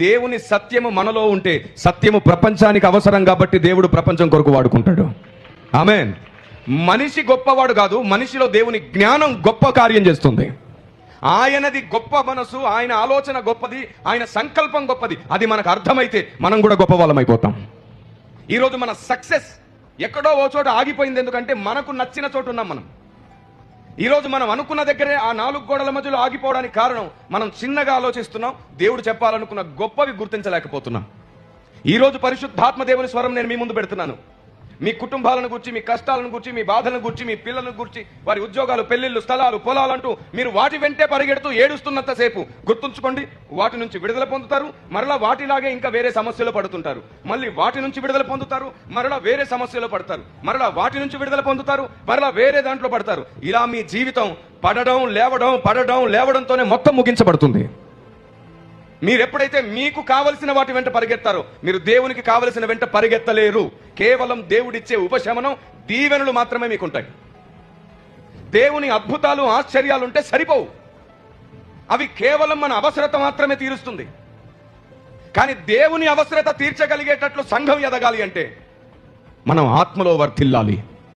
దేవుని సత్యము మనలో ఉంటే, సత్యము ప్రపంచానికి అవసరం కాబట్టి దేవుడు ప్రపంచం కొరకు వాడుకుంటాడు. ఆమేన్. మనిషి గొప్పవాడు కాదు, మనిషిలో దేవుని జ్ఞానం గొప్ప కార్యం చేస్తుంది. ఆయనది గొప్ప మనసు, ఆయన ఆలోచన గొప్పది, ఆయన సంకల్పం గొప్పది. అది మనకు అర్థమైతే మనం కూడా గొప్ప వాళ్ళం అయిపోతాం. ఈరోజు మన సక్సెస్ ఎక్కడో ఓ చోట ఆగిపోయింది. ఎందుకంటే మనకు నచ్చిన చోటు ఉన్నాం మనం. ఈరోజు మనం అనుకున్న దగ్గరే ఆ 4 గోడల మధ్యలో ఆగిపోవడానికి కారణం మనం చిన్నగా ఆలోచిస్తున్నాం. దేవుడు చెప్పాలనుకున్న గొప్పవి గుర్తించలేకపోతున్నాం. ఈరోజు పరిశుద్ధాత్మ దేవుని స్వరం నేను మీ ముందు పెడుతున్నాను. మీ కుటుంబాలను గురించి, మీ కష్టాలను గురించి, మీ బాధలను గురించి, మీ పిల్లలను గురించి, వారి ఉద్యోగాలు, పెళ్లిళ్ళు, స్థలాలు, పొలాలంటూ మీరు వాటి వెంటే పరిగెడుతూ ఏడుస్తున్నంతసేపు గుర్తుంచుకోండి, వాటి నుంచి విడుదల పొందుతారు. మరలా వాటిలాగే ఇంకా వేరే సమస్యలు పడుతుంటారు. మళ్ళీ వాటి నుంచి విడుదల పొందుతారు, మరలా వేరే సమస్యలు పడతారు. మరలా వాటి నుంచి విడుదల పొందుతారు, మరలా వేరే దాంట్లో పడతారు. ఇలా మీ జీవితం పడడం లేవడం, పడడం లేవడంతోనే మొత్తం ముగించబడుతుంది. మీరు ఎప్పుడైతే మీకు కావలసిన వాటి వెంట పరిగెత్తారో, మీరు దేవునికి కావలసిన వెంట పరిగెత్తలేరు. కేవలం దేవుడిచ్చే ఉపశమనం, దీవెనలు మాత్రమే మీకుంటాయి. దేవుని అద్భుతాలు, ఆశ్చర్యాలు ఉంటే సరిపోవు. అవి కేవలం మన అవసరత మాత్రమే తీరుస్తుంది. కానీ దేవుని అవసరత తీర్చగలిగేటట్లు సంఘం ఎదగాలి అంటే మనం ఆత్మలో వర్ధిల్లాలి.